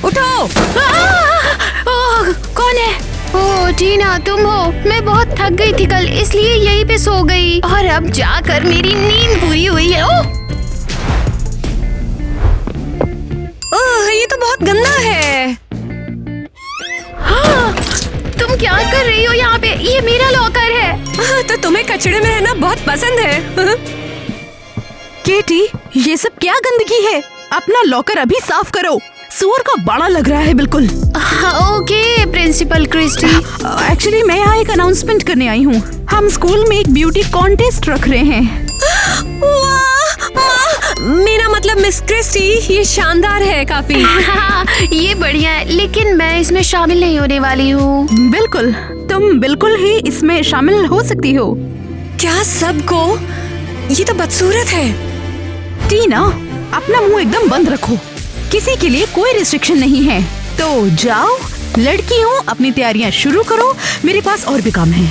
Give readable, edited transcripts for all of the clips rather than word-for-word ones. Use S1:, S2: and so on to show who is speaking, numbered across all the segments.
S1: उठो।
S2: ओह, कौन है? ओह टीना, तुम हो? मैं बहुत थक गई थी कल, इसलिए यहीं पे सो गई और अब जाकर मेरी नींद पूरी हुई है।
S1: ओह, ये तो बहुत गंदा है।
S2: हाँ, तुम क्या कर रही हो यहाँ पे? ये मेरा लॉकर है।
S1: तो तुम्हें कचड़े में रहना बहुत पसंद है।
S3: केटी, ये सब क्या गंदगी है? अपना लॉकर अभी साफ करो। सुअर का बाड़ा लग रहा है बिल्कुल।
S2: Okay principal Christie.
S3: एक्चुअली मैं यहाँ एक अनाउंसमेंट करने आई हूँ। हम स्कूल में एक ब्यूटी कॉन्टेस्ट रख रहे हैं।
S1: मेरा मतलब मिस क्रिस्टी, ये शानदार है काफी।
S2: हाँ, ये बढ़िया है, लेकिन मैं इसमें शामिल नहीं होने वाली हूँ।
S3: बिल्कुल, तुम बिल्कुल ही इसमें शामिल हो सकती हो।
S1: क्या सबको? ये तो बदसूरत है।
S3: टीना, अपना मुंह एकदम बंद रखो। किसी के लिए कोई रिस्ट्रिक्शन नहीं है। तो जाओ लड़कियों, अपनी तैयारियां शुरू करो। मेरे पास और भी काम है।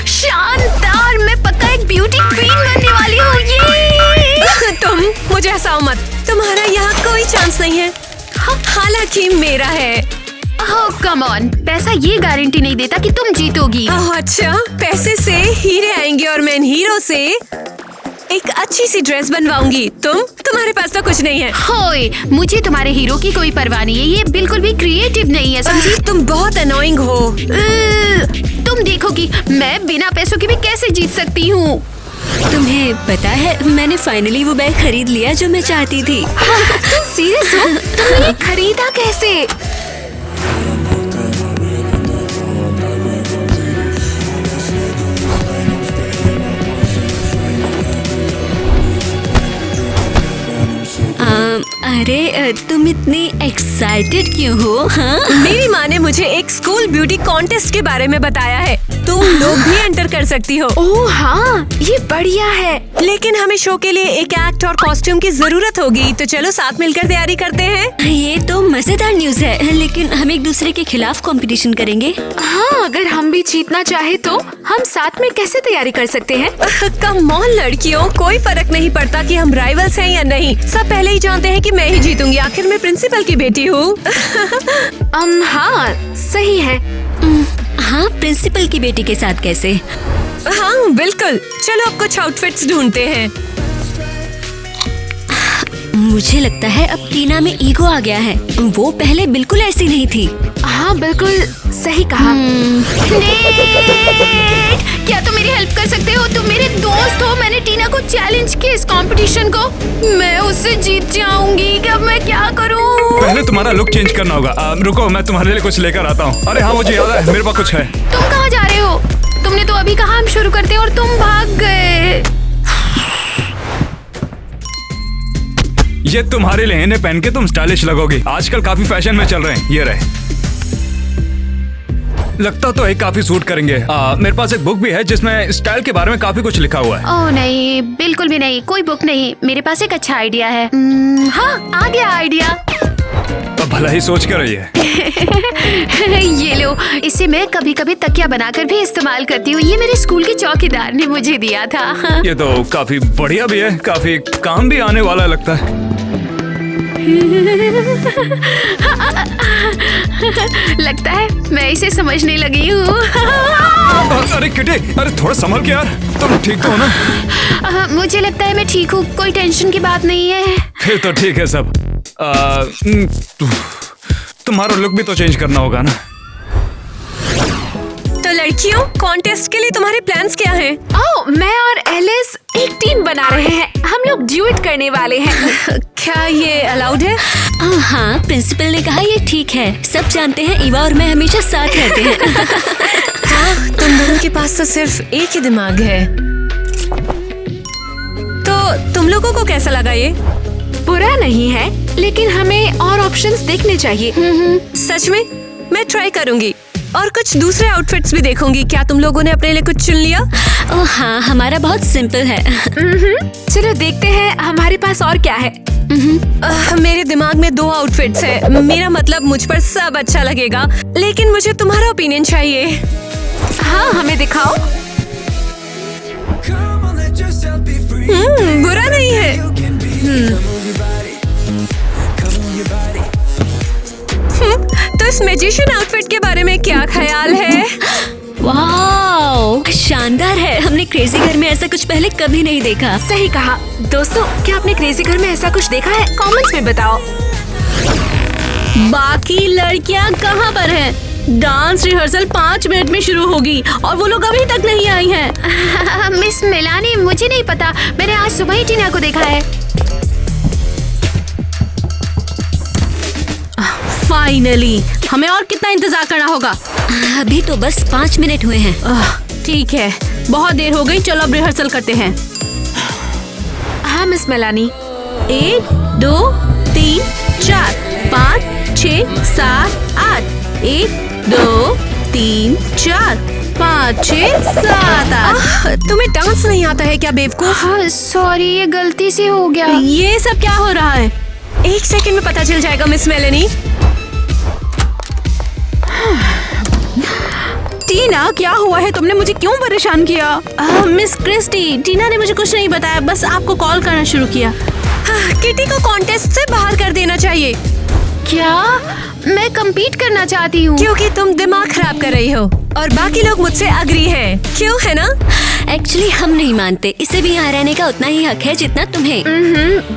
S2: शानदार, मैं पक्का एक ब्यूटी क्वीन बनने वाली हूँ। ये
S1: तुम मुझे हंसाओ मत, तुम्हारा यहाँ कोई चांस नहीं है। हालांकि मेरा है।
S2: ओह कम ऑन, पैसा ये गारंटी नहीं देता कि तुम जीतोगी।
S1: ओह अच्छा, पैसे से हीरे आएंगे और मैं इन हीरो से एक अच्छी सी ड्रेस बनवाऊंगी। तुम्हारे पास तो कुछ नहीं है।
S2: होए, मुझे तुम्हारे हीरो की कोई परवाह नहीं है। ये बिल्कुल भी क्रिएटिव नहीं है, समझी?
S1: तुम बहुत अनोइंग हो।
S2: तुम देखोगी मैं बिना पैसों के भी कैसे जीत सकती हूँ।
S4: तुम्हें पता है, मैंने फाइनली वो बैग खरीद लिया जो मैं चाहती थी।
S2: सीरियस हो? तुमने ये खरीदा कैसे?
S4: अरे तुम इतनी एक्साइटेड क्यों हो? हाँ?
S1: मेरी माँ ने मुझे एक स्कूल ब्यूटी कॉन्टेस्ट के बारे में बताया है। तुम लोग भी एंटर कर सकती हो।
S2: ओह हाँ, ये बढ़िया है।
S1: लेकिन हमें शो के लिए एक एक्ट और कॉस्ट्यूम की जरूरत होगी, तो चलो साथ मिलकर तैयारी करते हैं।
S4: ये तो मजेदार न्यूज है, लेकिन हम एक दूसरे के खिलाफ कंपटीशन करेंगे।
S2: हाँ, अगर हम भी जीतना चाहे तो हम साथ में कैसे तैयारी कर सकते हैं?
S1: कम ऑन लड़कियों, कोई फर्क नहीं पड़ता कि हम राइवल्स हैं या नहीं। सब पहले ही जानते हैं कि मैं ही जीतूंगी। आखिर मैं प्रिंसिपल की बेटी हूँ।
S2: हाँ सही है।
S4: हाँ, प्रिंसिपल की बेटी के साथ कैसे?
S1: हाँ बिल्कुल, चलो अब कुछ आउटफिट्स ढूंढते हैं।
S4: मुझे लगता है अब टीना में ईगो आ गया है। वो पहले बिल्कुल ऐसी नहीं थी।
S2: हाँ बिल्कुल सही कहा। क्या तुम मेरी हेल्प कर सकते हो? तुम मेरे दोस्त हो। मैंने टीना को चैलेंज किया इस कंपटीशन को। मैं उससे जीत जाऊंगी। अब मैं क्या करूं?
S5: पहले तुम्हारा लुक चेंज करना होगा। रुको, मैं तुम्हारे लिए कुछ लेकर आता हूँ। अरे हाँ, मुझे याद है, मेरे पास कुछ है।
S2: तुम कहाँ जा रहे हो? तुमने तो अभी कहा हम शुरू करते और तुम भाग गए।
S5: ये तुम्हारे लिए, इन्हें पहन के तुम स्टाइलिश लगोगी। आजकल काफी फैशन में चल रहे हैं। ये रहे। लगता तो है काफी सूट करेंगे। मेरे पास एक बुक भी है जिसमें स्टाइल के बारे में काफी कुछ लिखा हुआ है।
S2: ओह नहीं, बिल्कुल भी नहीं, कोई बुक नहीं। मेरे पास एक अच्छा आइडिया है। हाँ, आ गया आइडिया।
S5: तो भला ही सोच कर रही है।
S2: ये लो, इसे मैं कभी कभी तकिया बनाकर भी इस्तेमाल करती हूँ। ये मेरे स्कूल के चौकीदार ने मुझे दिया था।
S5: ये तो काफी बढ़िया भी है, काफी काम भी आने वाला लगता है।
S2: लगता है मैं इसे समझने लगी हूँ।
S5: अरे किटी, अरे थोड़ा संभल के यार। तुम ठीक तो हो ना?
S2: मुझे लगता है मैं ठीक हूँ, कोई टेंशन की बात नहीं है।
S5: फिर तो ठीक है सब। तुम्हारा लुक भी तो चेंज करना होगा ना।
S1: तो लड़कियों, कॉन्टेस्ट के लिए तुम्हारे प्लान्स क्या हैं?
S2: ओह, मैं और एलिस एक टीम बना रहे हैं। हम लोग ड्यूएट करने वाले हैं।
S1: क्या ये अलाउड है?
S4: हाँ, प्रिंसिपल ने कहा ये ठीक है। सब जानते हैं ईवा और मैं हमेशा साथ रहते हैं।
S1: हाँ, तुम दोनों के पास तो सिर्फ एक ही दिमाग है। तो तुम लोगों को कैसा लगा ये?
S2: बुरा नहीं है, लेकिन हमें और ऑप्शंस देखने चाहिए।
S1: सच में? मैं ट्राई करूंगी और कुछ दूसरे आउटफिट्स भी देखूंगी। क्या तुम लोगों ने अपने लिए कुछ चुन लिया?
S4: ओह हाँ, हमारा बहुत सिंपल है।
S2: चलो देखते हैं हमारे पास और क्या है।
S1: मेरे दिमाग में 2 आउटफिट्स है। मेरा मतलब मुझ पर सब अच्छा लगेगा, लेकिन मुझे तुम्हारा ओपिनियन चाहिए।
S2: हाँ, हमें दिखाओ।
S1: बुरा नहीं है। तो इस मैजिशियन आउटफिट के बारे में क्या ख्याल है?
S4: वाओ, शानदार है। हमने क्रेजी घर में ऐसा कुछ पहले कभी नहीं देखा।
S1: सही कहा। दोस्तों, क्या आपने क्रेजी घर में ऐसा कुछ देखा है? कमेंट्स में बताओ।
S3: बाकी लड़कियां कहाँ पर हैं? डांस रिहर्सल 5 मिनट में शुरू होगी और वो लोग अभी तक नहीं आई हैं।
S2: मिस मेलानी, मुझे नहीं पता, मैंने आज सुबह ही टीना को देखा है।
S3: फाइनली, हमें और कितना इंतजार करना होगा?
S4: अभी तो बस 5 मिनट हुए हैं।
S3: ठीक है, बहुत देर हो गई, चलो अब रिहर्सल करते हैं।
S1: हाँ मिस मेलानी।
S3: 1 2 3 4 5 6 7 8 1 2 3 4 5 6 7 8।
S1: तुम्हें डांस नहीं आता है क्या बेवकूफ?
S2: हाँ सॉरी, ये गलती से हो गया।
S3: ये सब क्या हो रहा है?
S1: 1 सेकंड में पता चल जाएगा मिस मेलानी।
S3: टीना, क्या हुआ है? तुमने मुझे क्यों परेशान किया? मिस क्रिस्टी, टीना ने मुझे कुछ नहीं बताया, बस आपको कॉल करना शुरू किया।
S1: किटी को कॉन्टेस्ट से बाहर कर देना चाहिए।
S2: क्या? मैं compete करना चाहती हूँ।
S1: क्योंकि तुम दिमाग खराब कर रही हो और बाकी लोग मुझसे अग्री हैं। क्यों, है ना?
S4: एक्चुअली हम नहीं मानते, इसे भी यहाँ रहने का उतना ही हक है जितना तुम्हें।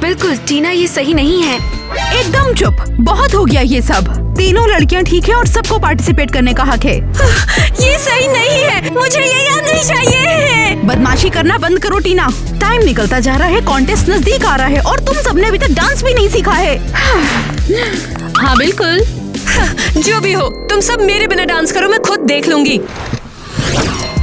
S1: बिल्कुल टीना, ये सही नहीं है।
S3: एकदम चुप, बहुत हो गया ये सब। तीनों लड़कियां ठीक है और सबको पार्टिसिपेट करने का हक है।
S1: ये सही नहीं है, मुझे ये याद नहीं चाहिए।
S3: बदमाशी करना बंद करो टीना, टाइम निकलता जा रहा है, कॉन्टेस्ट नजदीक आ रहा है और तुम सबने अभी तक डांस भी नहीं सीखा है। हाँ बिल्कुल।
S1: जो भी हो, तुम सब मेरे बिना डांस करो, मैं खुद देख लूंगी।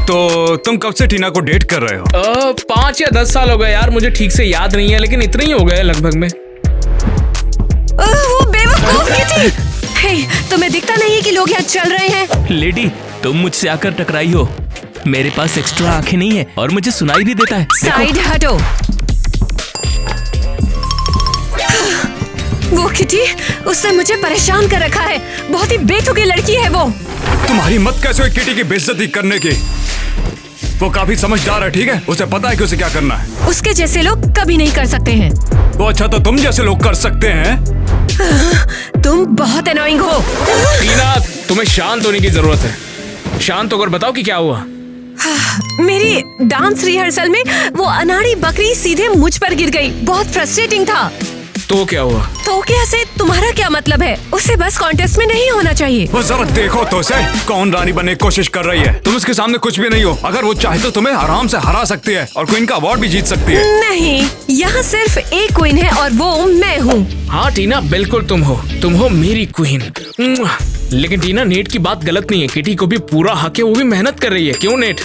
S5: तो तुम कब से टीना को डेट कर रहे हो?
S6: 5 या 10 साल हो गए यार, मुझे ठीक से याद नहीं है, लेकिन इतने ही हो गए लगभग में।
S1: वो बेवकूफ किटी। हे, तुम्हें दिखता नहीं है कि लोग यहाँ चल रहे हैं?
S7: लेडी, तुम मुझसे आकर टकराई हो। मेरे पास एक्स्ट्रा आंखें नहीं है और मुझे सुनाई भी देता है।
S1: साइड हटो। वो किटी, उसने मुझे परेशान कर रखा है। बहुत ही बेतुकी लड़की है वो।
S5: तुम्हारी मत कैसे हुई किटी की बेइज्जती करने की? वो काफी समझदार है, ठीक है? उसे पता है कि उसे क्या करना है।
S1: उसके जैसे लोग कभी नहीं कर सकते हैं।
S5: वो अच्छा तो तुम जैसे लोग कर सकते हैं।
S1: तुम बहुत अनोइंग हो।
S6: टीना, तुम्हें शांत होने की जरूरत है। शांत होकर बताओ कि क्या हुआ।
S1: मेरी डांस रिहर्सल में वो अनाड़ी बकरी सीधे मुझ पर गिर गई। बहुत फ्रस्ट्रेटिंग था।
S6: तो क्या हुआ?
S1: तो क्या से तुम्हारा क्या मतलब है? उसे बस कॉन्टेस्ट में नहीं होना चाहिए।
S5: वो जरा देखो तो उसे, कौन रानी बनने की कोशिश कर रही है। तुम उसके सामने कुछ भी नहीं हो। अगर वो चाहे तो तुम्हें आराम से हरा सकती है और क्वीन का अवार्ड भी जीत सकती है।
S1: नहीं, यहाँ सिर्फ एक क्वीन है और वो मैं हूँ।
S6: हाँ टीना, बिल्कुल तुम हो मेरी क्वीन। लेकिन टीना, नेट की बात गलत नहीं है। किटी को भी पूरा हक है, वो भी मेहनत कर रही है। क्यों नेट?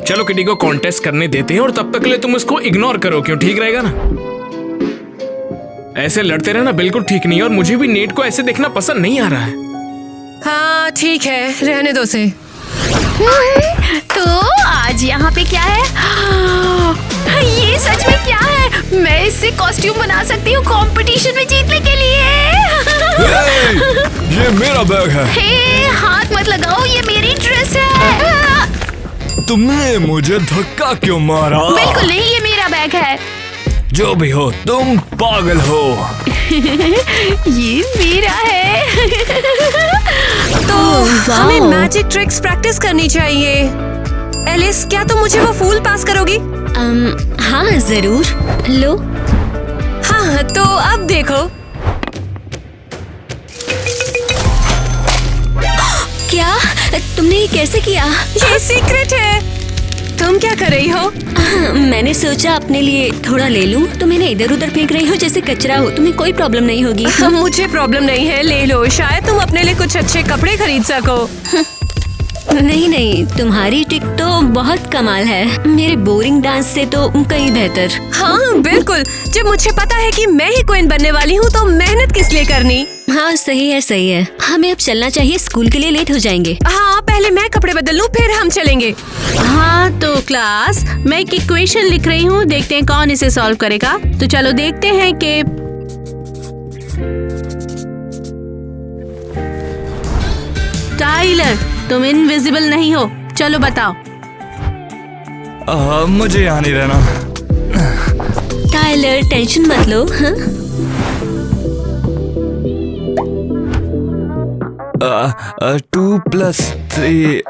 S6: चलो किटी को कॉन्टेस्ट करने देते हैं और तब तक के लिए तुम उसको इग्नोर करो। क्यों? ठीक रहेगा ना? ऐसे लड़ते रहना बिल्कुल ठीक नहीं है और मुझे भी नेट को ऐसे देखना पसंद नहीं आ रहा है।
S1: हाँ ठीक है, रहने दो उसे।
S2: तो आज यहाँ पे क्या है? ये सच में क्या है? मैं इससे कॉस्ट्यूम बना सकती हूँ कंपटीशन में जीतने के लिए।
S5: ये मेरा बैग है।
S2: हे, हाथ मत लगाओ, ये मेरी ड्रेस है।
S7: तुमने मुझे धक्का क्यों मारा?
S2: बिल्कुल नहीं, ये मेरा बैग है।
S7: जो भी हो, तुम पागल हो।
S2: ये मेरा है।
S1: तो हमें मैजिक ट्रिक्स प्रैक्टिस करनी चाहिए। एलिस, क्या तुम मुझे वो फूल पास करोगी?
S4: हाँ जरूर, लो।
S1: हाँ, तो अब देखो।
S4: क्या? तुमने ये कैसे किया?
S1: ये सीक्रेट है। तुम क्या कर रही हो?
S4: मैंने सोचा अपने लिए थोड़ा ले लूं, तो मैंने इधर उधर फेंक रही हो जैसे कचरा हो। तुम्हें कोई प्रॉब्लम नहीं होगी।
S1: मुझे प्रॉब्लम नहीं है, ले लो। शायद तुम अपने लिए कुछ अच्छे कपड़े खरीद सको।
S4: नहीं नहीं, तुम्हारी ट्रिक तो बहुत कमाल है। मेरे बोरिंग डांस से तो कहीं बेहतर।
S1: हाँ बिल्कुल, जब मुझे पता है कि मैं ही क्वीन बनने वाली हूँ तो मेहनत किस लिए करनी।
S4: हाँ सही है सही है। हमें अब चलना चाहिए, स्कूल के लिए लेट हो जाएंगे।
S1: हाँ, पहले मैं कपड़े बदल लूँ, फिर हम चलेंगे।
S3: हाँ तो क्लास, मैं एक इक्वेशन लिख रही हूँ, देखते हैं कौन इसे सॉल्व करेगा। तो चलो देखते हैं कि टाइलर, तुम इनविजिबल नहीं हो। चलो बताओ।
S7: मुझे यहाँ नहीं रहना।
S4: टाइलर, टेंशन मत लो। हाँ
S5: 2 + 3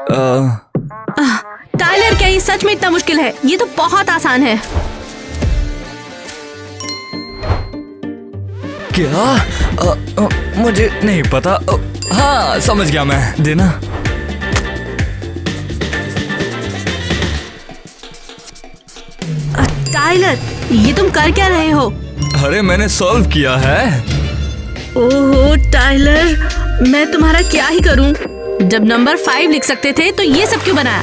S3: टाइलर, क्या ये सच में इतना मुश्किल है? ये तो बहुत आसान है।
S5: क्या? मुझे नहीं पता। हाँ, समझ गया मैं। देना।
S3: टाइलर, ये तुम कर क्या रहे हो?
S5: अरे मैंने सॉल्व किया है।
S3: ओहो टाइलर, मैं तुम्हारा क्या ही करूं? जब नंबर 5 लिख सकते थे तो ये सब क्यों बनाया?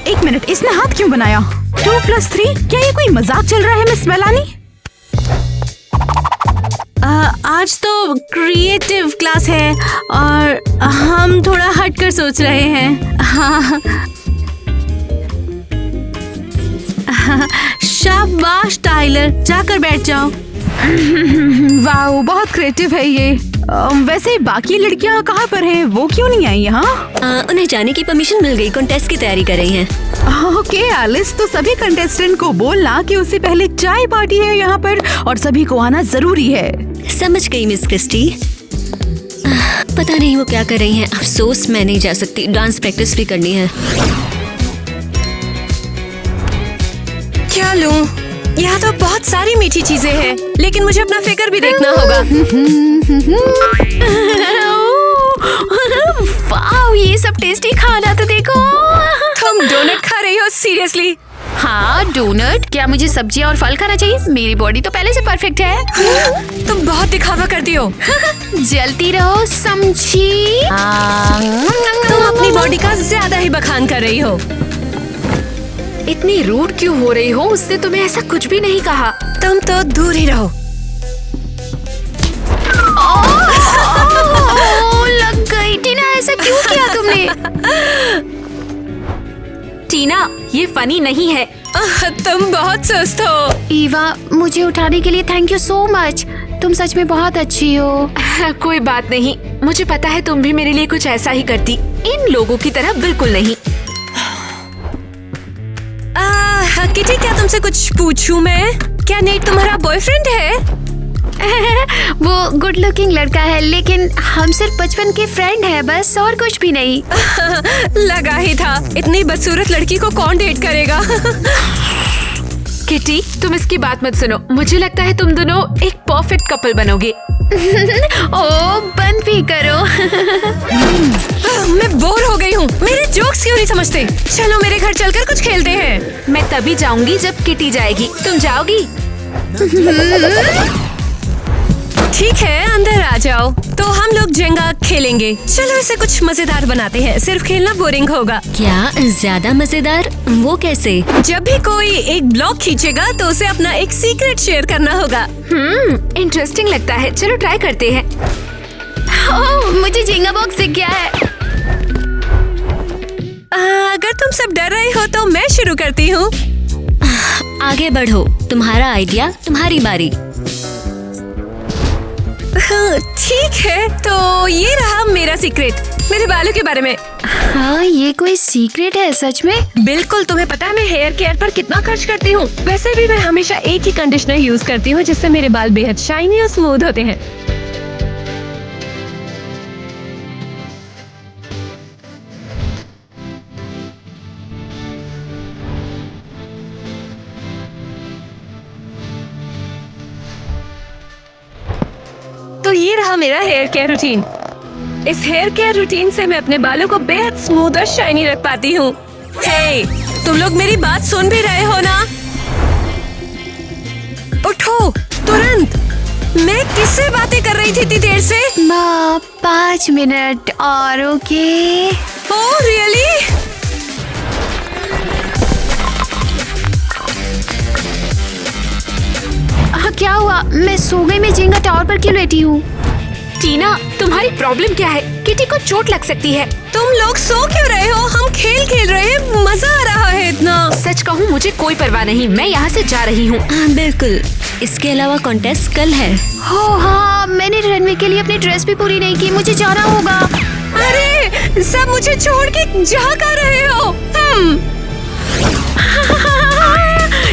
S3: एक मिनट, इसने हाथ क्यों बनाया? 2 + 3? क्या ये कोई मजाक चल रहा है मिस मेलानी? आज तो क्रिएटिव क्लास है और हम थोड़ा हटकर सोच रहे हैं। हाँ। शाबाश टाइलर, जाकर बैठ जाओ। वाह, बहुत क्रिएटिव है ये। वैसे बाकी लड़कियां कहाँ पर हैं? वो क्यों नहीं आई यहाँ?
S4: उन्हें जाने की परमिशन मिल गई, कॉन्टेस्ट की तैयारी कर रही हैं।
S3: ओके एलिस, तो सभी कंटेस्टेंट को बोलना कि उससे पहले चाय पार्टी है यहाँ पर और सभी को आना जरूरी है।
S4: समझ गई मिस क्रिस्टी। पता नहीं वो क्या कर रही हैं। अफसोस मैं नहीं जा सकती, डांस प्रैक्टिस भी करनी है।
S1: क्या लूं? यहाँ तो बहुत सारी मीठी चीजें हैं, लेकिन मुझे अपना फिगर भी देखना होगा।
S2: वाह, ये सब टेस्टी खाना तो देखो।
S1: तुम डोनट खा रही हो? सीरियसली?
S2: हाँ, डोनट। क्या मुझे सब्जियाँ और फल खाना चाहिए? मेरी बॉडी तो पहले से परफेक्ट है।
S1: तुम बहुत दिखावा करती हो।
S2: जलती रहो, समझी?
S1: तुम अपनी बॉडी का ज्यादा ही बखान कर रही हो।
S2: इतनी रूड क्यों हो रही हो? उसने तुम्हें ऐसा कुछ भी नहीं कहा।
S1: तुम तो दूर ही रहो।
S2: लग गई। टीना, ऐसा क्यों किया तुमने? टीना, ये फनी नहीं है।
S1: तुम बहुत सुस्त हो।
S2: ईवा, मुझे उठाने के लिए थैंक यू सो मच। तुम सच में बहुत अच्छी हो। कोई बात नहीं, मुझे पता है तुम भी मेरे लिए कुछ ऐसा ही करती। इन लोगों की तरह बिल्कुल नहीं।
S1: किटी, क्या तुमसे कुछ पूछूं मैं? क्या नेट तुम्हारा बॉयफ्रेंड है?
S2: वो गुड लुकिंग लड़का है, लेकिन हम सिर्फ बचपन के फ्रेंड हैं, बस, और कुछ भी नहीं।
S1: लगा ही था। इतनी बदसूरत लड़की को कौन डेट करेगा?
S2: किटी, तुम इसकी बात मत सुनो। मुझे लगता है तुम दोनों एक परफेक्ट कपल बनोगे। ओ, बंद भी करो।
S1: मैं बोर हो गई हूँ। मेरे जोक्स क्यों नहीं समझते? चलो मेरे घर चलकर कुछ खेलते हैं।
S2: मैं तभी जाऊंगी जब किटी जाएगी। तुम जाओगी?
S1: ठीक है, अंदर आ जाओ। तो हम लोग जेंगा खेलेंगे। चलो इसे कुछ मजेदार बनाते हैं। सिर्फ खेलना बोरिंग होगा।
S4: क्या ज्यादा मजेदार? वो कैसे?
S1: जब भी कोई एक ब्लॉक खींचेगा तो उसे अपना एक सीक्रेट शेयर करना होगा।
S2: इंटरेस्टिंग लगता है। चलो ट्राई करते हैं। मुझे जेंगा बॉक्स दिख गया है।
S1: अगर तुम सब डर रहे हो तो मैं शुरू करती हूँ।
S4: आगे बढ़ो, तुम्हारा आइडिया, तुम्हारी बारी।
S1: ठीक है, तो ये रहा मेरा सीक्रेट, मेरे बालों के बारे में।
S2: हाँ, ये कोई सीक्रेट है सच में?
S1: बिल्कुल। तुम्हें पता है मैं हेयर केयर पर कितना खर्च करती हूँ? वैसे भी मैं हमेशा एक ही कंडीशनर यूज करती हूँ, जिससे मेरे बाल बेहद शाइनी और स्मूथ होते हैं। तो ये रहा मेरा हेयर केयर रूटीन। इस हेयर केयर रूटीन से मैं अपने बालों को बेहद स्मूथ और शाइनी रख पाती हूँ। हे, तुम लोग मेरी बात सुन भी रहे हो ना? उठो तुरंत। मैं किससे बातें कर रही थी इतनी देर से?
S2: 5 मिनट और। ओके।
S1: Oh really?
S2: क्या हुआ? मैं सो गई। मैं जेंगा टावर पर क्यों लेटी हूँ? टीना, तुम्हारी प्रॉब्लम क्या है? किटी को चोट लग सकती है।
S1: तुम लोग सो क्यों रहे हो? हम खेल रहे हैं, मजा आ रहा है इतना।
S2: सच कहूँ, मुझे कोई परवाह नहीं। मैं यहाँ से जा रही हूँ।
S4: बिल्कुल। इसके अलावा कॉन्टेस्ट कल है।
S2: हो हाँ, मैंने रनवे के लिए अपनी ड्रेस भी पूरी नहीं की। मुझे जाना होगा।
S1: अरे सब मुझे छोड़ के जहाँ कर रहे हो?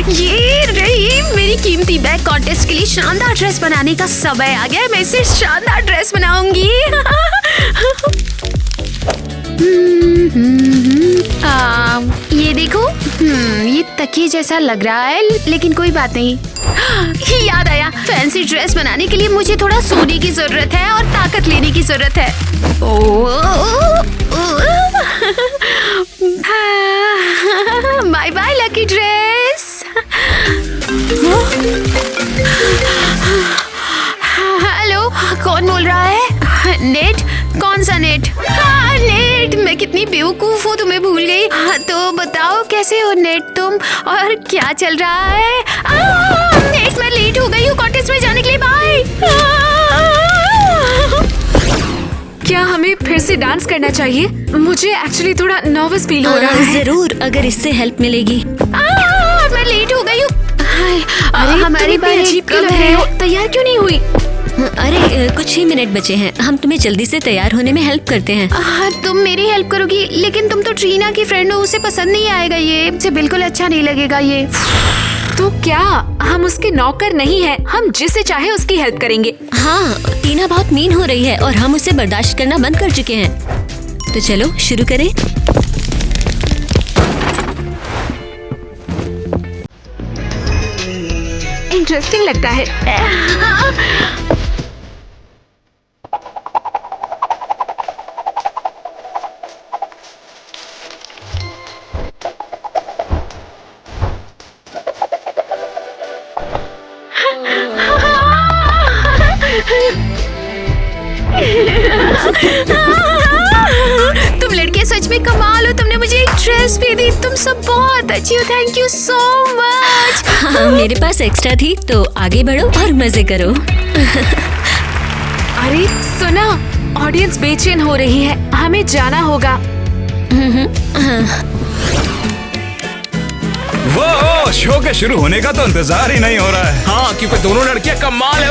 S2: ये रही मेरी कीमती बैग कॉन्टेस्ट के लिए शानदार ड्रेस बनाने का समय आ गया है। मैं इसे शानदार ड्रेस बनाऊंगी। ये देखो, ये तकिए जैसा लग रहा है, लेकिन कोई बात नहीं। याद आया, फैंसी ड्रेस बनाने के लिए मुझे थोड़ा सोने की जरूरत है और ताकत लेने की जरूरत है। Bye bye lucky dress. Hello, कौन बोल रहा है? नेट? कौन सा नेट? हाँ नेट, मैं कितनी बेवकूफ हूँ, तुम्हें भूल गई। हाँ तो बताओ कैसे हो नेट तुम, और क्या चल रहा है? नेट, मैं लेट हो गई हूँ कॉन्टेस्ट में जाने के लिए। बाय।
S1: क्या हमें फिर से डांस करना चाहिए? मुझे एक्चुअली थोड़ा नर्वस फील हो रहा है।
S4: जरूर, अगर इससे हेल्प मिलेगी।
S2: मैं लेट हो गई हूँ।
S1: अरे हमारी बारी अजीब क्यों लग रही हो? तैयार क्यों नहीं हुई?
S4: अरे कुछ ही मिनट बचे हैं, हम तुम्हें जल्दी से तैयार होने में हेल्प करते हैं।
S2: तुम मेरी हेल्प करोगी, लेकिन तुम तो ट्रीना की फ्रेंड हो, उसे पसंद नहीं आएगा ये, उसे बिल्कुल अच्छा नहीं लगेगा ये।
S1: तो क्या हम उसके नौकर नहीं हैं? हम जिसे चाहे उसकी हेल्प करेंगे।
S4: हाँ, टीना बहुत मीन हो रही है और हम उसे बर्दाश्त करना बंद कर चुके हैं। तो चलो शुरू करें।
S1: इंटरेस्टिंग लगता है।
S2: तुम लड़के सच में कमाल हो, तुमने मुझे एक ड्रेस भी दी, तुम सब बहुत अच्छी हो। Thank you so much.
S4: हाँ, मेरे पास एक्स्ट्रा थी, तो आगे बढ़ो और मजे करो।
S1: अरे सुना, ऑडियंस बेचैन हो रही है, हमें जाना होगा।
S5: वो शो के शुरू होने का तो इंतजार ही नहीं हो रहा है।
S6: हाँ, क्योंकि दोनों लड़कियां कमाल है।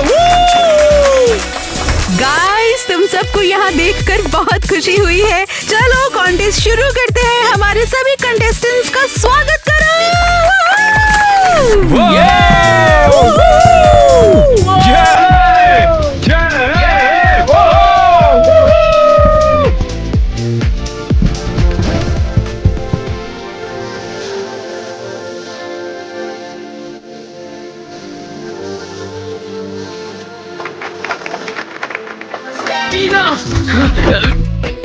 S3: गाइस, तुम सबको यहाँ देखकर बहुत खुशी हुई है। चलो कॉन्टेस्ट शुरू करते हैं। हमारे सभी कंटेस्टेंट्स का स्वागत करो।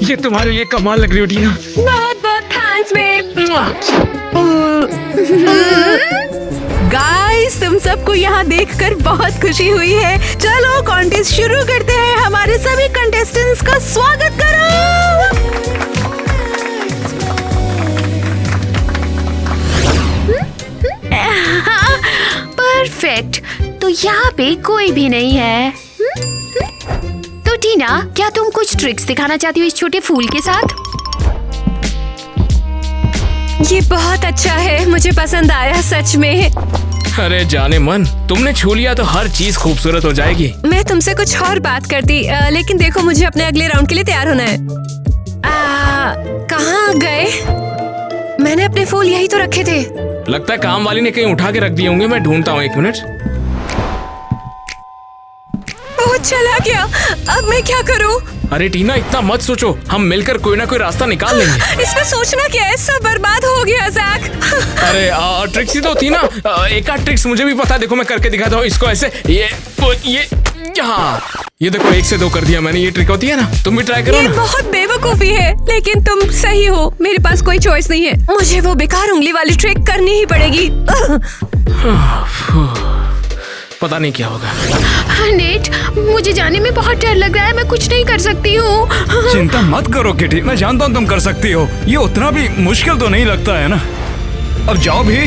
S6: ये तुम्हारे लिए कमाल लग रही हो टीना।
S1: बहुत बहुत थैंक्स
S3: गाइस, तुम सबको यहाँ देखकर बहुत खुशी हुई है। चलो कॉन्टेस्ट शुरू करते हैं। हमारे सभी कंटेस्टेंट्स का स्वागत करो।
S2: परफेक्ट। तो यहाँ पे कोई भी नहीं है। तो टीना, क्या तुम कुछ ट्रिक्स दिखाना चाहती हो इस छोटे फूल के साथ?
S1: ये बहुत अच्छा है, मुझे पसंद आया सच में।
S6: अरे जाने मन, तुमने छू लिया तो हर चीज खूबसूरत हो जाएगी।
S1: मैं तुमसे कुछ और बात करती, लेकिन देखो मुझे अपने अगले राउंड के लिए तैयार होना है। कहाँ गए? मैंने अपने फूल यही तो रखे थे।
S6: लगता है काम वाली ने कहीं उठा के रख दिए होंगे, मैं ढूंढता हूँ, 1 मिनट।
S1: वो चला गया, अब मैं क्या करूँ?
S6: अरे टीना, इतना मत सोचो, हम मिलकर कोई ना कोई रास्ता निकाल लेंगे।
S1: इसमें सोचना क्या है, सब बर्बाद हो गया जैक।
S6: अरे ट्रिक्स ही तो थी ना। एक आध ट्रिक्स मुझे भी पता है, देखो मैं करके दिखाता हूँ इसको ऐसे। ये हाँ, ये देखो 1 से 2 कर दिया मैंने। ये ट्रिक होती है ना, तुम भी ट्राई करो
S1: ये
S6: ना।
S1: बहुत बेवकूफी है, लेकिन तुम सही हो, मेरे पास कोई चॉइस नहीं है। मुझे वो बेकार उंगली वाली ट्रिक करनी ही पड़ेगी।
S6: पता नहीं क्या होगा।
S2: नेट, मुझे जाने में बहुत डर लग रहा है, मैं कुछ नहीं कर सकती हूँ।
S5: चिंता मत करो किटी, मैं जानता हूँ तुम कर सकती हो। ये उतना भी मुश्किल तो नहीं लगता है ना। अब जाओ भी।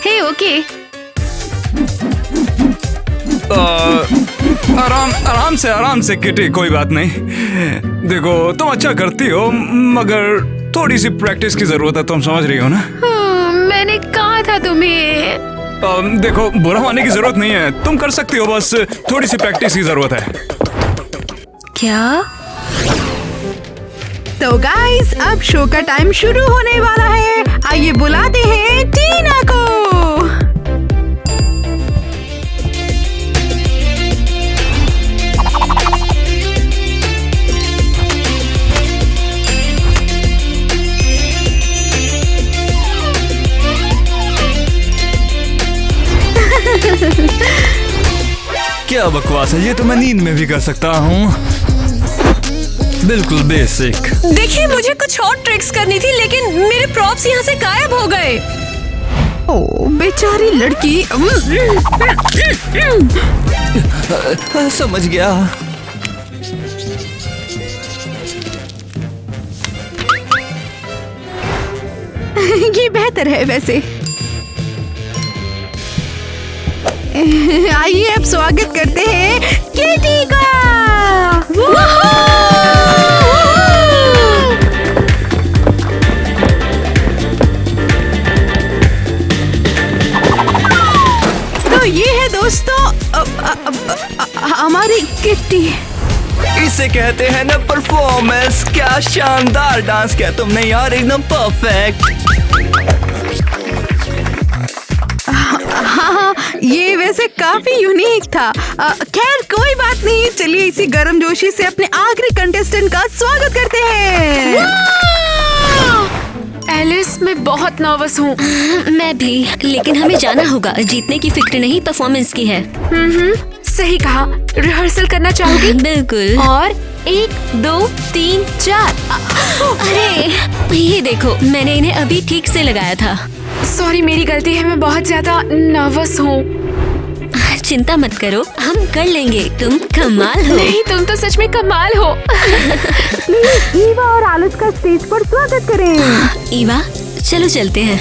S2: हे ओके।
S5: आराम से किटी, कोई बात नहीं। देखो तुम अच्छा करती हो, मगर थोड़ी सी प्रैक्टिस की जरूरत है, तुम समझ रही हो ना।
S2: मैंने कहा था तुम्हें।
S5: देखो बुरा मानने की जरूरत नहीं है, तुम कर सकती हो, बस थोड़ी सी प्रैक्टिस की जरूरत है।
S2: क्या?
S3: तो गाइस, अब शो का टाइम शुरू होने वाला है। आइए बुलाते हैं टीना को।
S5: क्या बकवास है, ये तो मैं नींद में भी कर सकता हूँ। बिल्कुल बेसिक।
S1: देखिए मुझे कुछ और ट्रिक्स करनी थी लेकिन मेरे प्रॉप्स यहाँ से गायब हो गए।
S3: ओ बेचारी लड़की।
S5: समझ गया।
S3: ये बेहतर है वैसे। आइए अब स्वागत करते हैं किटी का। तो ये है दोस्तों हमारी किट्टी।
S8: इसे कहते हैं ना परफॉर्मेंस। क्या शानदार डांस किया तुमने यार, एकदम परफेक्ट।
S3: हाँ, ये वैसे काफी यूनिक था। खैर कोई बात नहीं, चलिए इसी गर्मजोशी से अपने आखिरी कंटेस्टेंट का स्वागत करते हैं।
S2: एलिस, मैं बहुत नर्वस हूँ।
S4: मैं भी, लेकिन हमें जाना होगा। जीतने की फिक्र नहीं, परफॉर्मेंस की है।
S2: सही कहा। रिहर्सल करना चाहोगी?
S4: बिल्कुल।
S2: और 1 2 3 4।
S4: अरे ये देखो, मैंने इन्हें अभी ठीक से लगाया था।
S2: सॉरी, मेरी गलती है, मैं बहुत ज्यादा नर्वस हूँ।
S4: चिंता मत करो, हम कर लेंगे। तुम कमाल हो।
S2: नहीं, तुम तो सच में कमाल हो।
S3: ईवा और आलस का स्टेज पर स्वागत करें।
S4: ईवा, चलो चलते हैं।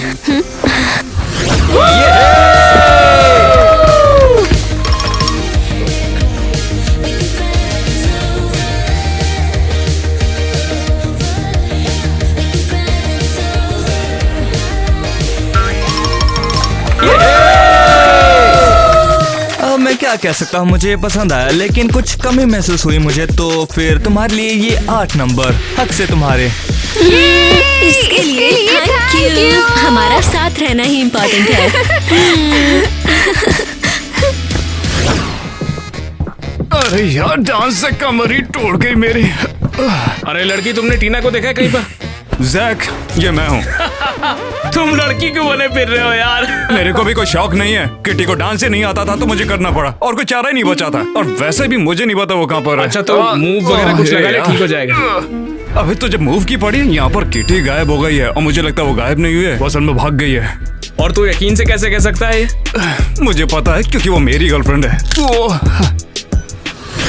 S8: मैं क्या कह सकता हूँ, मुझे पसंद आया लेकिन कुछ कमी महसूस हुई मुझे, तो फिर तुम्हारे लिए ये 8 नंबर हक से तुम्हारे।
S4: इसके लिए थैंक यू। हमारा साथ रहना ही इम्पोर्टेंट है।
S5: अरे यार, डांस से कमर ही तोड़ गई मेरी।
S6: अरे लड़की, तुमने टीना को देखा है कहीं पर?
S5: जैक, ये मैं हूँ।
S6: तुम लड़की क्यों बने फिर रहे हो यार?
S5: मेरे को भी कोई शौक नहीं है। किटी को डांस ही नहीं आता था तो मुझे करना पड़ा और कोई चारा ही नहीं बचा था। और वैसे भी मुझे नहीं पता वो कहाँ पर है।
S6: अच्छा, तो मूव वगैरह कुछ लगा ले, ठीक हो जाएगा।
S5: अभी तो जब मूव की पड़ी, यहाँ पर किटी गायब हो गई है और मुझे लगता है वो गायब नहीं हुई है, वो असल में भाग गई है।
S6: और तू यकीन से कैसे कह सकता है ये?
S5: मुझे पता है क्योंकि वो मेरी गर्लफ्रेंड है। वो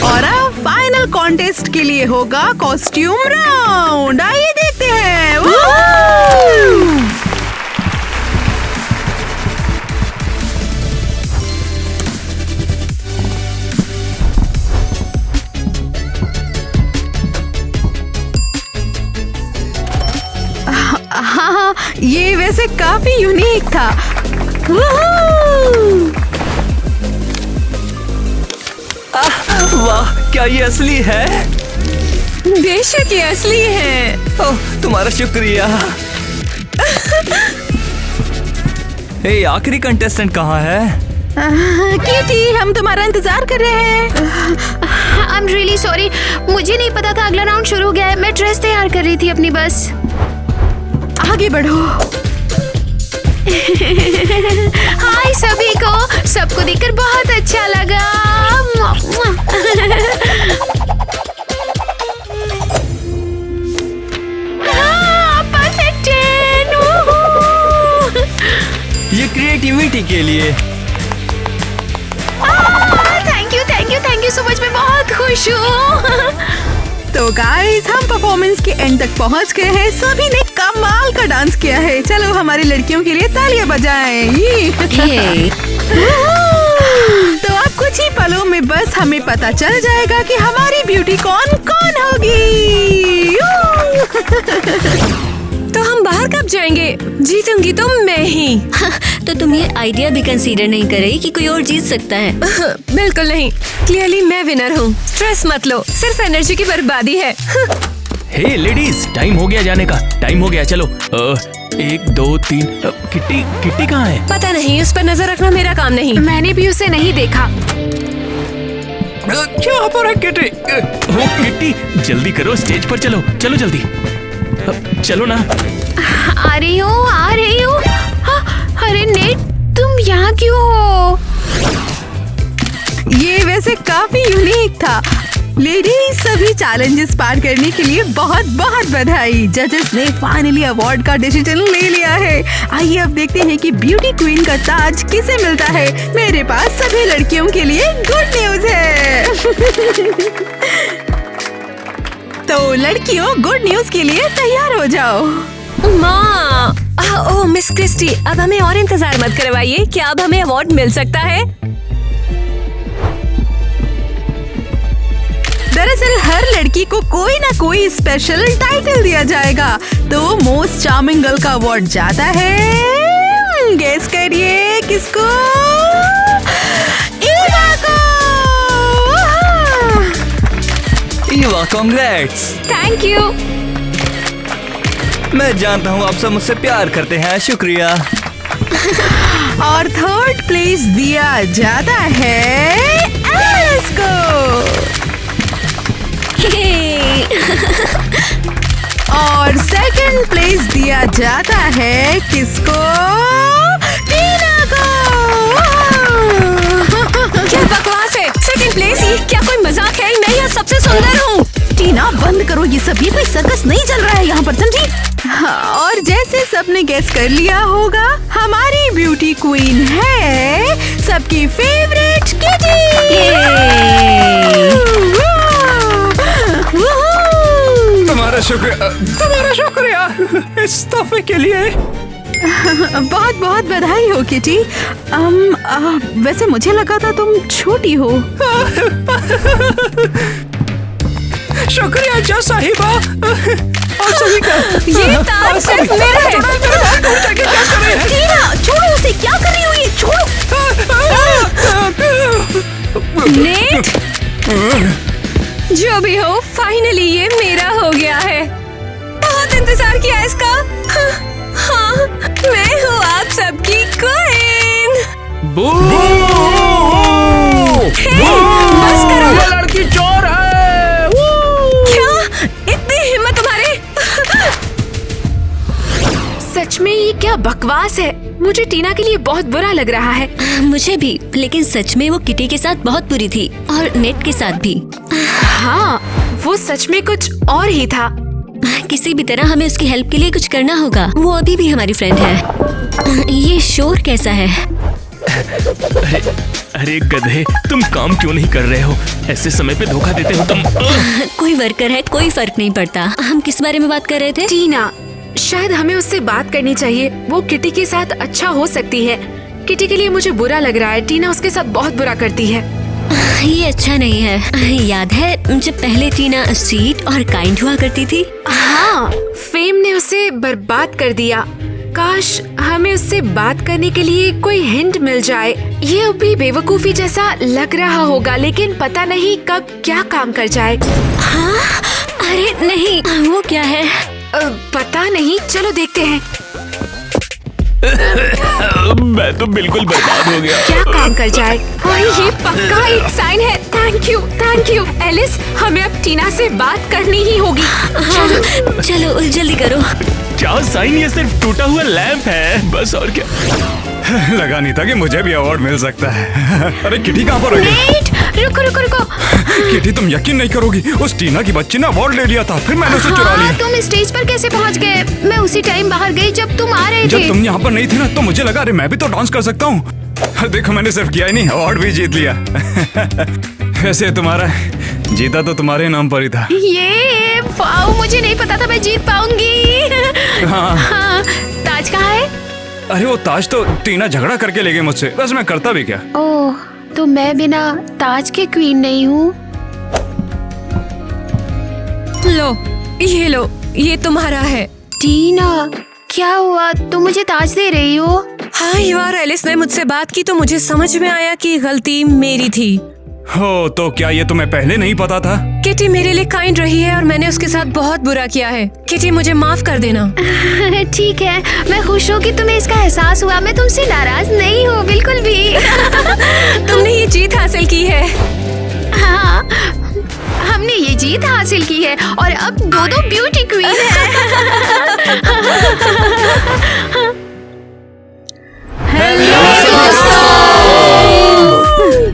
S3: और अब फाइनल कॉन्टेस्ट के लिए होगा कॉस्ट्यूम राउंड। आइए देखते हैं। हाँ, ये वैसे काफी यूनिक था।
S8: वाह, क्या ये असली है?
S1: बेशक ये असली है।
S8: ओह, तुम्हारा शुक्रिया। हे, आखिरी कंटेस्टेंट कहाँ है?
S3: किटी, हम तुम्हारा इंतजार कर रहे हैं।
S2: आई एम रियली सॉरी, मुझे नहीं पता था अगला राउंड शुरू हो गया है। मैं ड्रेस तैयार कर रही थी अपनी बस।
S3: आगे बढ़ो।
S2: हाय सभी को, सबको देखकर बहुत अच्छा लगा। परफेक्ट 10।
S8: ये क्रिएटिविटी के लिए।
S2: Thank you so much. मैं बहुत खुश हूँ।
S3: तो गाइस, हम परफॉर्मेंस के एंड तक पहुंच गए हैं। सभी ने कमाल का डांस किया है। चलो हमारी लड़कियों के लिए तालियां बजाएं।
S4: हे,
S3: तो अब कुछ ही पलों में बस हमें पता चल जाएगा कि हमारी ब्यूटी कौन कौन होगी।
S1: तो हम बाहर कब जाएंगे? जीतूंगी तो मैं ही।
S4: तो तुम ये आइडिया भी कंसीडर नहीं कर रही कि कोई और जीत सकता है?
S1: बिल्कुल नहीं। क्लियरली मैं विनर हूँ। स्ट्रेस मत लो, सिर्फ एनर्जी की बर्बादी है।
S7: हे लेडीज, टाइम हो गया जाने का। टाइम हो गया, चलो। 1 2 3। किट्टी कहाँ है?
S1: पता नहीं, उस पर नजर रखना मेरा काम नहीं।
S2: मैंने भी उसे नहीं देखा।
S7: क्या पर है किट्टी? हो किट्टी, जल्दी करो, स्टेज पर चलो। चलो जल्दी, चलो ना।
S2: आ रही हूँ। अरे नेट, तुम यहाँ क्यों हो?
S3: ये वैसे काफी यूनिक था। लेडीज, सभी चैलेंजेस पार करने के लिए बहुत बहुत बधाई। जजेस ने फाइनली अवार्ड का डिसीजन ले लिया है। आइए अब देखते हैं कि ब्यूटी क्वीन का ताज किसे मिलता है। मेरे पास सभी लड़कियों के लिए गुड न्यूज है। तो लड़कियों, गुड न्यूज के लिए तैयार हो जाओ।
S1: माँ, ओह मिस क्रिस्टी, अब हमें और इंतजार मत करवाइए। क्या अब हमें अवार्ड मिल सकता है?
S3: दरअसल हर लड़की को कोई ना कोई स्पेशल टाइटल दिया जाएगा। तो मोस्ट चार्मिंग गर्ल का अवार्ड जाता है, गेस करिए किसको? ईवा को।
S8: ईवा, कांग्रेट्स।
S1: Thank you.
S8: मैं जानता हूँ आप सब मुझसे प्यार करते हैं, शुक्रिया।
S3: और थर्ड प्लेस दिया जाता है एलिस को। और सेकंड प्लेस दिया जाता है किसको? टीना को।
S1: क्या बकवास है? Second place? ये क्या कोई मजाक है? मैं यहाँ सबसे सुंदर हूँ।
S3: टीना, बंद करो ये सब। ये कोई सर्कस नहीं चल रहा है यहाँ पर, समझी? हाँ, और जैसे सबने गेस कर लिया होगा, हमारी ब्यूटी क्वीन है सबकी फेवरेट किटी।
S5: तुम्हारा शुक्रिया इस तोहफे के लिए।
S3: बहुत बहुत बधाई हो किटी। वैसे मुझे लगा था तुम छोटी हो।
S5: शुक्रिया जा साहिबा। और सही का
S1: ये ताज सिर्फ मेरा है।
S3: टीना, छोड़ो उसे। क्या कर रही हो ये? छोड़ो।
S1: नेट, जो भी हो, फाइनली ये मेरा हो गया है। बहुत इंतजार किया इसका। हाँ, मैं हूँ आप सबकी क्वीन। बस करो।
S6: ये लड़की चोर है।
S1: क्या इतनी हिम्मत तुम्हारी?
S2: सच में ये क्या बकवास है। मुझे टीना के लिए बहुत बुरा लग रहा है।
S4: मुझे भी, लेकिन सच में वो किटी के साथ बहुत बुरी थी और नेट के साथ भी।
S2: हाँ, वो सच में कुछ और ही था।
S4: किसी भी तरह हमें उसकी हेल्प के लिए कुछ करना होगा। वो अभी भी हमारी फ्रेंड है। ये शोर कैसा है?
S7: अरे गधे, तुम काम क्यों नहीं कर रहे हो? ऐसे समय पे धोखा देते हो तुम।
S4: कोई वर्कर है, कोई फर्क नहीं पड़ता। हम किस बारे में बात कर रहे थे?
S2: टीना, शायद हमें उससे बात करनी चाहिए। वो किटी के साथ अच्छा हो सकती है। किटी के लिए मुझे बुरा लग रहा है। टीना उसके साथ बहुत बुरा करती है।
S4: ये अच्छा नहीं है। याद है जब पहले टीना स्वीट और काइंड हुआ करती थी?
S2: हाँ, फेम ने उसे बर्बाद कर दिया। काश हमें उससे बात करने के लिए कोई हिंट मिल जाए। ये अभी बेवकूफी जैसा लग रहा होगा, लेकिन पता नहीं कब क्या काम कर जाए।
S4: हाँ? अरे नहीं, वो क्या है?
S2: पता नहीं, चलो देखते हैं।
S7: मैं तो बिल्कुल बर्बाद हो गया।
S2: क्या काम कर जाए। हाँ, ये पक्का एक साइन है। थैंक यू एलिस, हमें अब टीना से बात करनी ही होगी।
S4: हाँ, चलो जल्दी करो।
S7: क्या साइन? ये सिर्फ टूटा हुआ लैंप है बस, और क्या।
S5: लगा नहीं था कि मुझे भी अवार्ड मिल सकता है। अरे किटी कहाँ पर हो गई?
S2: नेट, रुको।
S5: किटी, तुम यकीन नहीं करोगी, उस टीना की बच्ची ने अवार्ड ले लिया था, फिर मैंने उसे चुरा लिया।
S2: तुम स्टेज पर कैसे पहुंच गए? मैं उसी टाइम बाहर गई जब तुम आ रहे थे।
S5: जब तुम यहाँ पर नहीं थे ना, तो मुझे लगा अरे मैं भी तो डांस कर सकता हूँ। देखो, मैंने सिर्फ किया ही नहीं, अवार्ड भी जीत लिया। वैसे तुम्हारा जीता तो तुम्हारे नाम पर ही था।
S2: ये वाओ, मुझे नहीं पता था मैं जीत पाऊंगी। हाँ, ताज कहाँ है?
S5: अरे वो ताज तो टीना झगड़ा करके ले गई मुझसे, बस मैं करता भी क्या।
S2: ओह, तो मैं बिना ताज के क्वीन नहीं हूँ।
S1: लो, ये तुम्हारा है।
S2: टीना, क्या हुआ? तुम मुझे ताज दे रही हो?
S1: हाँ, ईवा और एलिस ने मुझसे बात की तो मुझे समझ में आया कि गलती मेरी थी।
S5: हो, तो क्या ये तुम्हें पहले नहीं पता था?
S1: किटी मेरे लिए काइंड रही है और मैंने उसके साथ बहुत बुरा किया है। किटी, मुझे माफ कर देना।
S2: ठीक है, मैं खुश हूँ कि तुम्हें इसका एहसास हुआ। मैं तुमसे नाराज नहीं हूँ, बिल्कुल भी।
S1: तुमने ये जीत हासिल की है।
S2: हाँ, हमने ये जीत हासिल की है और अब दो ब्यूटी क्वीन है।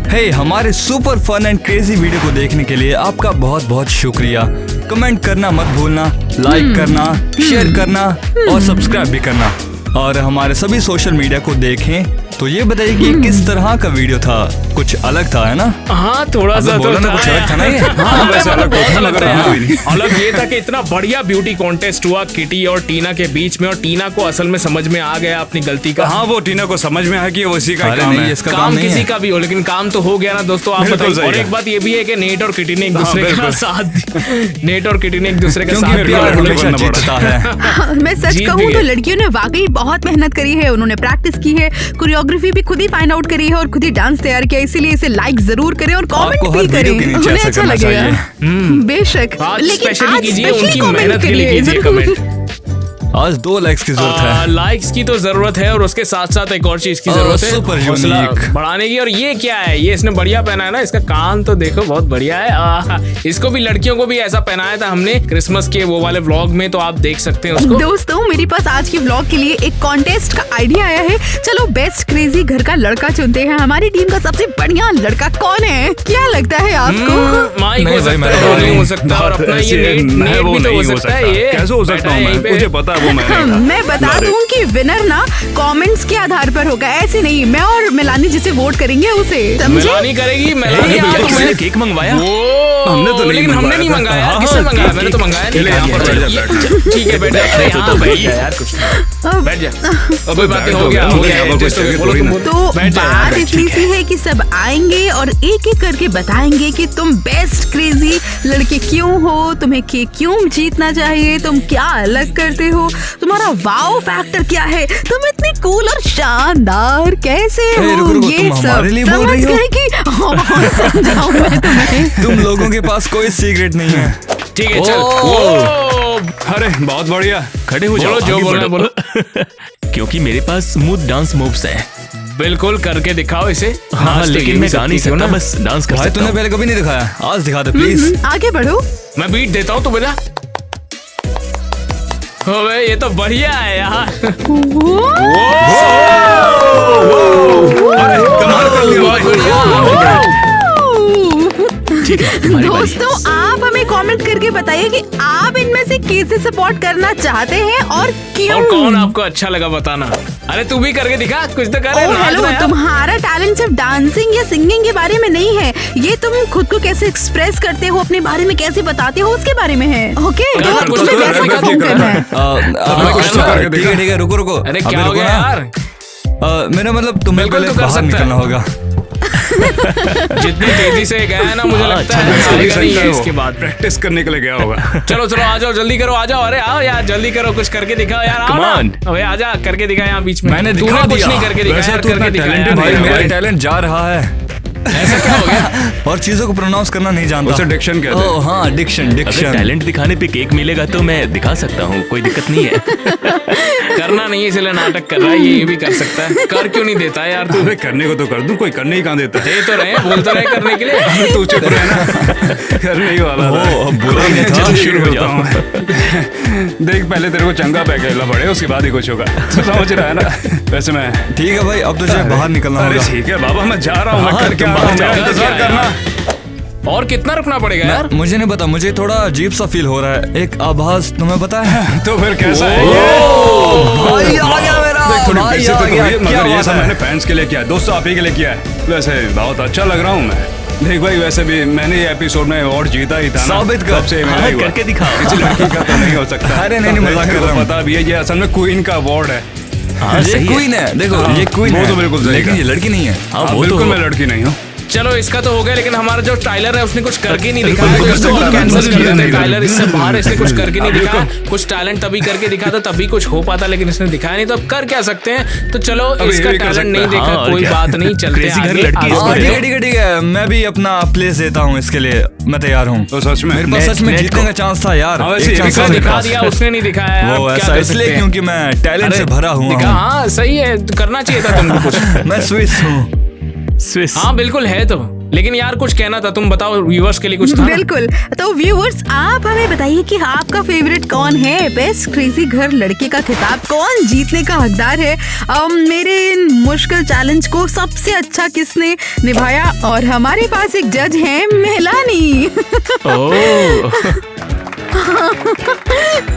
S8: हे हे, हमारे super fun and crazy video को देखने के लिए आपका बहुत बहुत शुक्रिया। कमेंट करना मत भूलना, लाइक करना, शेयर करना और सब्सक्राइब भी करना। और हमारे सभी सोशल मीडिया को देखें। तो ये बताइए कि किस तरह का वीडियो था? कुछ अलग था, है ना?
S6: हाँ, थोड़ा सा
S8: बोला ना, कुछ अलग था ना ये?
S6: हाँ, वैसे अलग
S5: बहुत
S6: बहुत
S5: अलग
S6: अलग
S5: था,
S6: था। अलग ये था कि इतना बढ़िया ब्यूटी कॉन्टेस्ट हुआ किटी और टीना के बीच में, और टीना को असल में समझ में आ गया अपनी गलती का।
S5: हाँ, वो टीना को समझ में आया कि वो इसी का
S8: अरे
S5: काम
S8: नहीं,
S5: है।
S8: इसका
S6: काम
S8: नहीं
S6: किसी
S8: है।
S6: का भी हो, लेकिन काम तो हो गया ना दोस्तों। आप
S5: बिल्कुल
S6: बताइए।
S5: सही
S6: और
S5: है।
S6: एक बात ये भी है कि नेट और किटी ने एक
S5: हाँ,
S6: दूसरे का
S5: बिल्कुल।
S6: साथ नेट और किटी ने एक दूसरे का
S8: क्योंकि
S6: साथ दिया।
S8: प्यार
S6: और
S8: हमेशा
S5: बनना पड़ा।
S8: जीतता है।
S3: मैं सच
S6: जीत
S3: कहूँ
S6: भी
S3: तो
S6: गए।
S3: लड़कियों ने वाकई बहुत मेहनत करी है। उन्होंने प्रैक्टिस की है, कोरियोग्राफी भी खुद ही फाइंड आउट करी है और खुद ही डांस तैयार किया। इसीलिए इसे लाइक जरूर करें और कमेंट
S8: आपको
S3: भी
S8: हर
S3: करें।
S8: वीडियो के नीचे
S3: उन्हें
S8: ऐसा
S3: अच्छा
S8: करना
S3: लगेगा। बेशक,
S6: आज
S3: लेकिन
S6: स्पेशली
S3: आज
S6: कीजिए,
S3: स्पेशली
S6: उनकी
S3: कमेंट
S6: मेहनत के लिए कीजिए
S3: जरूर।
S6: कमेंट।
S8: आज 2 लाइक्स की जरूरत है।
S6: लाइक्स की तो जरूरत है, और उसके साथ साथ एक और चीज की
S8: ओह,
S6: जरूरत है,
S8: super
S6: हौसला
S8: unique।
S6: बढ़ाने की। और ये क्या है? ये इसने बढ़िया पहना है ना, इसका कान तो देखो बहुत बढ़िया है। इसको भी, लड़कियों को भी ऐसा पहनाया था हमने क्रिसमस के वो वाले व्लॉग में, तो आप देख सकते हैं उसको।
S3: दोस्तों, मेरे पास आज की व्लॉग के लिए एक कॉन्टेस्ट का आइडिया आया है। चलो बेस्ट क्रेजी घर का लड़का चुनते हैं। हमारी टीम का सबसे बढ़िया लड़का कौन है? क्या लगता है आपको?
S6: माइक
S8: नहीं
S6: हो
S8: भाई,
S6: सकता
S8: मैं
S6: है, वो
S8: नहीं।
S6: नहीं हो सकता, और अपना ये नेट
S5: वो
S6: भी तो
S5: नहीं
S6: हो सकता है। ये
S5: कैसे हो सकता हूँ
S6: यहीं
S5: मैं?
S6: पे।
S5: मुझे पता है वो मैं नहीं था।
S3: मैं बता दूं कि विनर ना कमेंट्स के आधार पर होगा, ऐसे नहीं। मैं और मिलानी जिसे वोट करेंगे उसे, समझे?
S6: मेलानी करेगी, मेलानी।
S7: भैया,
S6: हाँ, तो
S7: किसी ने
S6: मैंने-
S7: केक मंगवाया?
S5: हमने तो नहीं
S6: लेकिन हमने नहीं
S5: मंगवाया
S6: मंगाया।
S5: था।
S6: किसने
S5: हाँ,
S6: मंगाया?
S5: केक-
S6: मैंने तो मंगाया नहीं।
S5: ले, यहाँ पर बैठ जा, बैठ जा।
S6: ठीक है, बैठ जा। अरे हाँ, बैठ जा यार, कुछ बैठ जा। अब कोई बातें हो गया, हो गया।
S5: यहाँ पर
S6: एडजस्ट हो
S5: कोई
S6: गया। बोलो,
S5: थोड़ी
S6: तुम
S5: ना।
S6: बोलो।
S3: तो
S6: बैठ जा यार,
S3: बात
S6: बैठ।
S3: इतनी सी है कि सब आएंगे और एक एक करके बताएंगे कि तुम बेस्ट क्रेजी लड़के क्यों हो, तुम्हें केक क्यों जीतना चाहिए, तुम क्या अलग करते हो, तुम्हारा वाओ फैक्टर क्या है, तुम इतने कूल और शानदार कैसे हो।
S8: रुको, रुको,
S3: ये
S8: तुम
S3: सब
S8: हमारे लिए बोल
S3: समझ
S8: रही हो?
S3: गए कि हाँ, समझाऊं मैं तुम्हें।
S8: तुम लोगों के पास कोई सीक्रेट नहीं है।
S6: ठीक है, चल।
S8: ओ।
S5: अरे बहुत बढ़िया।
S7: खड़े हो जाओ,
S6: बोलो, जो
S7: आगे
S6: बोलना
S7: बढ़ो।
S6: बोलो।
S7: क्योंकि मेरे पास स्मूथ डांस मूव्स हैं।
S6: बिल्कुल करके दिखाओ इसे।
S7: हाँ,
S6: नाच तो
S7: लेकिन
S6: ये
S7: मैं
S6: भी
S7: गा नहीं
S6: सकती हो
S7: सकता,
S6: ना।
S7: बस डांस कर
S8: भाई
S7: सकता
S8: तूने
S7: हूँ।
S8: पहले कभी नहीं दिखाया, आज दिखा दे प्लीज।
S3: आगे बढ़ो।
S6: मैं बीट देता हूँ, तो बोला। अबे ये तो बढ़िया है यार।
S5: अरे कमाल कर लिया
S6: बहुत
S5: भाई।
S6: बढ़िया।
S7: ठीक है, तुम्हारी बारी।
S3: दोस्तों, आप हमें कमेंट करके बताइए कि आप इनमें से किसे सपोर्ट करना चाहते हैं और क्यों।
S6: और कौन आपको अच्छा लगा बताना। अरे तू भी करके दिखा, कुछ तो कर।
S3: ओ हेलो, तुम्हारा टैलेंट सिर्फ डांसिंग या सिंगिंग के बारे में नहीं है। ये तुम खुद को कैसे एक्सप्रेस करते हो, अपने बारे में कैसे बताते हो, उसके बारे में है। ओके,
S6: कर,
S3: तो
S6: कुछ
S3: तुम्हें
S6: तो कर,
S3: वैसा
S6: कर,
S3: परफॉर्म
S5: कर,
S3: करना है।
S5: कुछ तो करके
S8: ठीक
S5: दिखा।
S8: है, ठीक है, रुको रुको।
S6: अरे
S8: अभी
S6: क्या हो
S8: रुको
S6: गया
S8: ना।
S6: यार?
S8: मेरा मतलब तुम्हें
S6: बिल्कुल
S8: पहले
S6: तो कर
S8: बाहर
S6: सकता है।
S8: निकलना होगा।
S6: जितनी तेजी से गया है ना, मुझे
S7: हाँ,
S6: लगता
S7: अच्छा,
S6: है
S7: अच्छा,
S6: आएगा नहीं है इसके बाद।
S5: प्रैक्टिस करने के लिए गया होगा।
S6: चलो चलो, आ जाओ, जल्दी करो, आ जाओ। अरे आओ यार, जल्दी करो, कुछ करके दिखाओ यार। आओ
S7: Come
S6: ना।
S7: on.
S6: अबे आजा, करके दिखा यहाँ बीच में।
S5: मैंने
S6: तूने
S5: दिखा
S6: कुछ
S5: दिया।
S6: नहीं करके दिखाया
S5: वैसे
S6: यार,
S5: तू इतना
S6: करके दिखाया
S5: talented
S6: यार।
S5: नहीं
S8: भाई
S5: है
S8: मेरा
S5: भाई।
S8: टैलेंट जा रहा है
S6: ऐसा क्या हो गया?
S8: और चीजों को प्रोनाउंस करना नहीं जानता।
S5: उसे डिक्शन कहते हैं।
S8: ओह हाँ, डिक्शन
S7: अगर
S8: डिक्शन।
S7: टैलेंट दिखाने पे केक मिलेगा तो मैं दिखा सकता हूँ, कोई दिक्कत नहीं है।
S6: करना नहीं है, इसलिए नाटक कर रहा है। ये भी कर सकता है। कर क्यों नहीं देता है यार तू?
S5: अबे करने को तो कर दूं, कोई करने ही कहाँ देता है।
S6: दे तो रहे, बोल तो रहे करने के लिए।
S5: अबे तू चुप रहना। करने ही वाला था।
S8: ओह, अब बुरा नहीं था।
S5: चल,
S7: शुरू हो
S5: करता
S7: जाओ।
S5: हूँ। देख पहले तेरे को चंगा पैकेला पड़े, उसके बाद ही कुछ होगा। तो समझ रहा है ना? वैसे मैं
S8: ठीक है भाई, अब तुझे बाहर निकलना
S5: अरे
S8: होगा।
S5: ठीक है बाबा, मैं जा रहा हूँ। मैं
S7: हाँ,
S5: करके
S7: तुम
S5: आ रहा हूँ।
S7: बाहर
S5: मेरा
S7: जाओ।
S5: इंतजार
S6: क्या
S5: करना।
S6: और कितना रुकना पड़ेगा यार?
S8: मुझे नहीं पता, मुझे थोड़ा अजीब सा फील हो रहा है। एक आभास तुम्हें पता है?
S5: तो फिर कैसा है
S8: भाई आ गया मेरा
S5: देख थोड़ी
S8: भाई,
S5: बेइज्जती
S8: आ
S5: तो
S8: गया।
S5: हुई है,
S8: क्या
S5: मगर ये
S8: बात
S5: सब
S8: है?
S5: मैंने फैंस के लिए किया है, दोस्तों आप ही के लिए किया है। वैसे बहुत अच्छा लग रहा हूँ मैं। देख भाई, वैसे भी मैंने ये एपिसोड में अवार्ड जीता ही था ना।
S8: साबित कर।
S5: तब से मेरा
S7: हाँ,
S5: ही हुआ।
S7: करके दिखाओ।
S5: किसी लड़की का तो नहीं हो सकता।
S8: अरे नहीं, नहीं, मजाक कर रहा हूँ।
S5: पता भी है, ये असल में क्वीन का अवार्ड है।
S7: हाँ,
S8: ये
S7: सही है।
S8: क्वीन है, देखो
S5: हाँ,
S8: ये क्वीन
S5: वो
S8: है।
S5: तो बिल्कुल सही
S8: लेकिन
S5: कहा।
S8: ये लड़की नहीं है।
S7: हाँ,
S5: हाँ,
S7: वो तो
S5: बिल्कुल
S7: हो।
S5: मैं लड़की नहीं हूँ।
S6: चलो इसका तो हो गया, लेकिन हमारा जो टाइलर है उसने कुछ करके नहीं दिखाया।
S5: बिल्कुल,
S6: तो इसको
S5: बिल्कुल,
S6: कैंसिल कर
S5: बिल्कुल,
S6: देते हैं।
S5: बिल्कुल,
S6: टाइलर इससे बाहर, इसने कुछ करके नहीं
S5: अब
S6: दिखाया। कुछ टैलेंट तभी करके दिखाता, तभी कुछ हो पाता, लेकिन इसने दिखाया नहीं। तो अब कर क्या सकते हैं? तो चलो,
S5: ये
S6: इसका
S5: भी कर
S6: टैलेंट
S5: सकते
S6: नहीं
S5: हैं।
S6: देखा,
S7: हाँ, और
S6: कोई
S7: क्या?
S6: बात नहीं, चलते हैं
S7: Crazy घर
S6: आगे।
S7: लड़की
S6: आगे
S7: इसको
S8: हाँ,
S6: बढ़ो।
S8: ठीक है, ठीक है, ठीक है। मैं भी अपना प्लेस देता हूँ इसके लिए। मैं तैयार हूँ।
S5: तो सच में
S8: मेरे पास सच में
S7: नेट
S8: जीतने
S7: को।
S8: का चांस था यार।
S5: हाँ, वैसे
S8: एक
S5: ये भी
S8: chance था
S6: इसने
S8: मेरे
S6: दिखा
S8: पास।
S6: दिया, उसने नहीं दिखाया यार।
S8: वो
S6: क्या
S8: ऐसा
S6: कर
S8: इसलिए
S6: सकते हैं?
S8: क्योंकि मैं टैलेंट से भरा हुआ
S6: दिखा,
S8: हूँ।
S6: हाँ सही है, करना चाहिए था तुमको कुछ।
S8: मैं स्विस हूँ।
S7: स्विस।
S6: हाँ बिल्कुल है तो। लेकिन यार कुछ कहना था, तुम बताओ व्यूअर्स के लिए कुछ था ना?
S3: बिल्कुल। तो व्यूअर्स, आप हमें बताइए कि आपका फेवरेट कौन है? बेस्ट क्रेजी घर लड़के का खिताब कौन जीतने का हकदार है? मेरे इन मुश्किल चैलेंज को सबसे अच्छा किसने निभाया? और हमारे पास एक जज है, मेलानी।
S6: ओह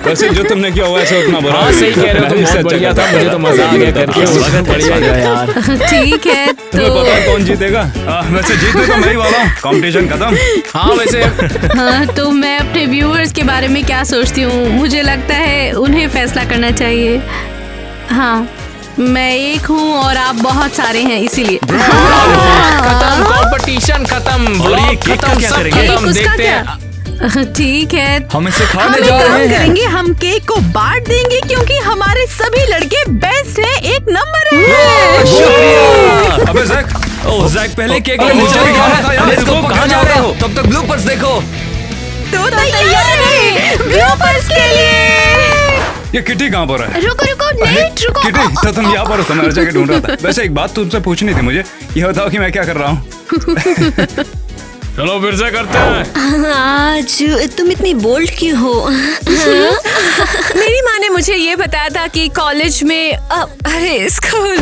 S5: वैसे जो तुमने किया हुआ है उतना बुरा
S6: हाँ
S5: नहीं
S6: सही
S5: था।
S6: कह रहे हो तुम,
S5: इससे
S6: बहुत
S5: अच्छा
S6: बढ़िया
S5: करता
S6: था, मुझे तो मजा आ गया करके।
S7: स्वागत है, स्वागत है यार।
S3: ठीक है,
S5: तुम्हें पता है कौन जीतेगा? वैसे जीतने तो मैं ही वाला हूँ। कंपटीशन खत्म।
S6: हाँ वैसे
S9: हाँ, तो मैं अपने व्यूअर्स के बारे में क्या सोचती हूँ? मुझे लगता है उन्हें फैसला करना चाहिए। हाँ, मैं एक हूँ और आप बहुत सारे हैं, इसीलिए।
S6: खत्म, कंपटीशन खत्म,
S7: और ये
S6: ब्लॉग
S7: केक का
S6: खत्म,
S7: क्या
S6: सब
S7: करेंगे?
S6: खत्म,
S9: उसका
S6: देखते
S9: क्या?
S6: हैं।
S9: ठीक है,
S8: हम इसे
S3: हम
S8: खाने
S3: एक
S8: जा
S3: काम
S8: रहे हैं।
S3: करेंगे, हम केक को बांट देंगे क्योंकि हमारे सभी लड़के बेस्ट हैं, एक नंबर है।
S8: शुक्रिया।
S5: अबे जैक,
S8: ओ जैक, पहले केक
S5: अरे,
S8: मुझे भी खाना था यार।
S5: इसको
S8: इसको
S5: पकड़ना
S8: कहाँ जा रहे हो?
S5: होगा।
S8: तब तक ब्लूपर्स देखो।
S3: तो तैयार है ब्लूपर्स के लिए।
S5: ये किटी कहाँ पर है?
S2: रुको रुको नेट, रुको।
S5: किटी, तो तुम यहाँ पर हो? मैं हर जगह ढूंढ रहा था। वैसे एक बात तुमसे पूछनी थी मुझे, ये बताओ कि मैं क्या कर रहा हूँ?
S6: चलो फिर से करते हैं।
S4: आज तुम इतनी बोल्ड क्यों हो?
S1: मेरी माँ ने मुझे ये बताया था कि कॉलेज में अरे स्कूल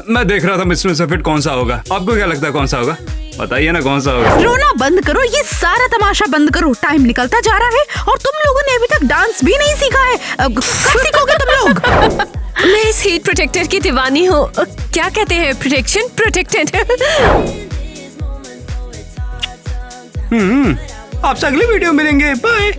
S5: मैं देख रहा था इसमें से फिट कौन सा होगा। आपको क्या लगता है कौन सा होगा? बताइए ना कौन सा होगा।
S3: रोना बंद करो, ये सारा तमाशा बंद करो। टाइम निकलता जा रहा है और तुम लोगों ने अभी तक डांस भी नहीं सीखा है। कब सीखोगे तुम लोग?
S1: मैं इस हीट प्रोटेक्टर की दीवानी हूँ। क्या कहते हैं? Protection protected.
S5: आपसे अगली वीडियो मिलेंगे। बाय।